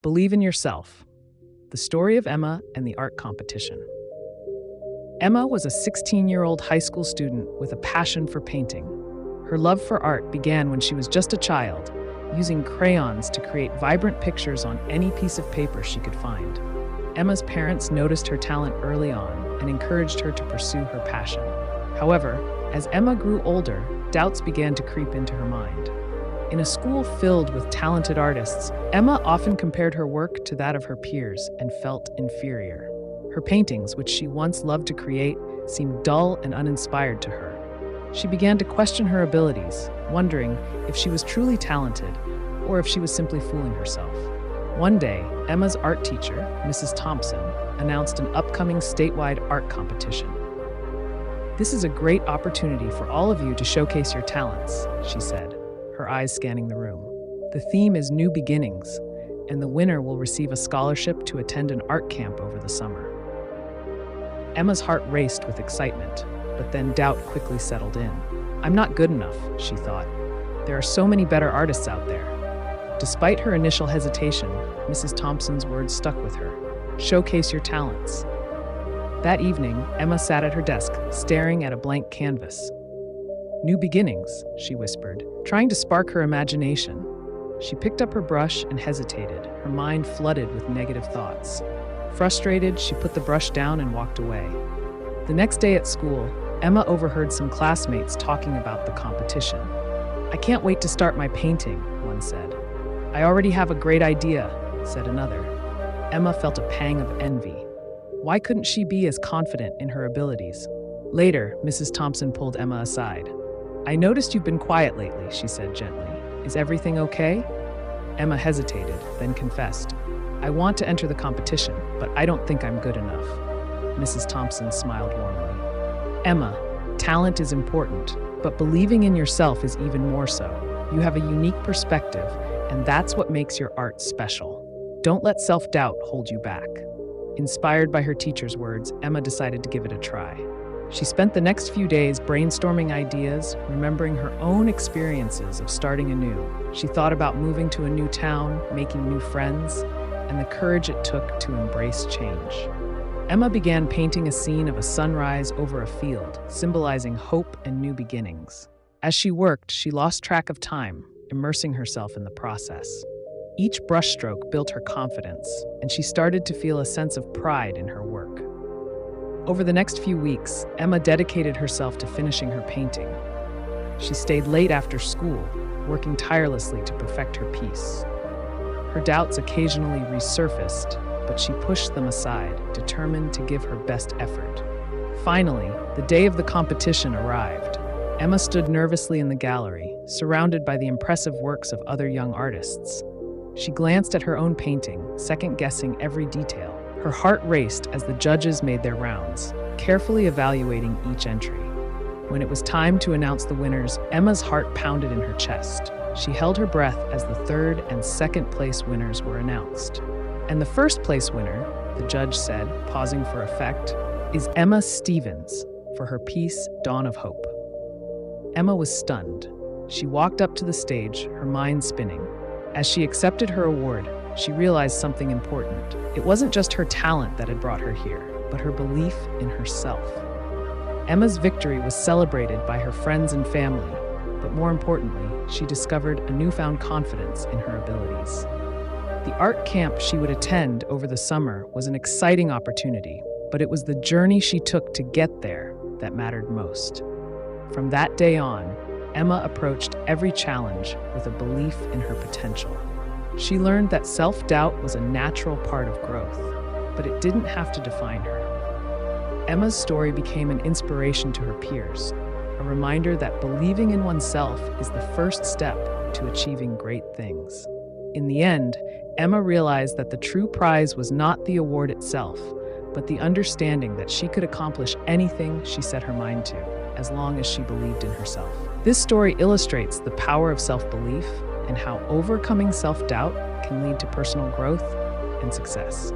Believe in yourself. The story of Emma and the art competition. Emma was a 16-year-old high school student with a passion for painting. Her love for art began when she was just a child, using crayons to create vibrant pictures on any piece of paper she could find. Emma's parents noticed her talent early on and encouraged her to pursue her passion. However, as Emma grew older, doubts began to creep into her mind. In a school filled with talented artists, Emma often compared her work to that of her peers and felt inferior. Her paintings, which she once loved to create, seemed dull and uninspired to her. She began to question her abilities, wondering if she was truly talented or if she was simply fooling herself. One day, Emma's art teacher, Mrs. Thompson, announced an upcoming statewide art competition. "This is a great opportunity for all of you to showcase your talents," she said, her eyes scanning the room. "The theme is New Beginnings, and the winner will receive a scholarship to attend an art camp over the summer." Emma's heart raced with excitement, but then doubt quickly settled in. "I'm not good enough," she thought. "There are so many better artists out there." Despite her initial hesitation, Mrs. Thompson's words stuck with her. "Showcase your talents." That evening, Emma sat at her desk, staring at a blank canvas. "New beginnings," she whispered, trying to spark her imagination. She picked up her brush and hesitated, her mind flooded with negative thoughts. Frustrated, she put the brush down and walked away. The next day at school, Emma overheard some classmates talking about the competition. "I can't wait to start my painting," one said. "I already have a great idea," said another. Emma felt a pang of envy. Why couldn't she be as confident in her abilities? Later, Mrs. Thompson pulled Emma aside. "I noticed you've been quiet lately," she said gently. "Is everything okay?" Emma hesitated, then confessed, "I want to enter the competition, but I don't think I'm good enough." Mrs. Thompson smiled warmly. "Emma, talent is important, but believing in yourself is even more so. You have a unique perspective, and that's what makes your art special. Don't let self-doubt hold you back." Inspired by her teacher's words, Emma decided to give it a try. She spent the next few days brainstorming ideas, remembering her own experiences of starting anew. She thought about moving to a new town, making new friends, and the courage it took to embrace change. Emma began painting a scene of a sunrise over a field, symbolizing hope and new beginnings. As she worked, she lost track of time, immersing herself in the process. Each brushstroke built her confidence, and she started to feel a sense of pride in her work. Over the next few weeks, Emma dedicated herself to finishing her painting. She stayed late after school, working tirelessly to perfect her piece. Her doubts occasionally resurfaced, but she pushed them aside, determined to give her best effort. Finally, the day of the competition arrived. Emma stood nervously in the gallery, surrounded by the impressive works of other young artists. She glanced at her own painting, second-guessing every detail. Her heart raced as the judges made their rounds, carefully evaluating each entry. When it was time to announce the winners, Emma's heart pounded in her chest. She held her breath as the third and second place winners were announced. "And the first place winner," the judge said, pausing for effect, "is Emma Stevens for her piece, Dawn of Hope." Emma was stunned. She walked up to the stage, her mind spinning. As she accepted her award, she realized something important. It wasn't just her talent that had brought her here, but her belief in herself. Emma's victory was celebrated by her friends and family, but more importantly, she discovered a newfound confidence in her abilities. The art camp she would attend over the summer was an exciting opportunity, but it was the journey she took to get there that mattered most. From that day on, Emma approached every challenge with a belief in her potential. She learned that self-doubt was a natural part of growth, but it didn't have to define her. Emma's story became an inspiration to her peers, a reminder that believing in oneself is the first step to achieving great things. In the end, Emma realized that the true prize was not the award itself, but the understanding that she could accomplish anything she set her mind to, as long as she believed in herself. This story illustrates the power of self-belief and how overcoming self-doubt can lead to personal growth and success.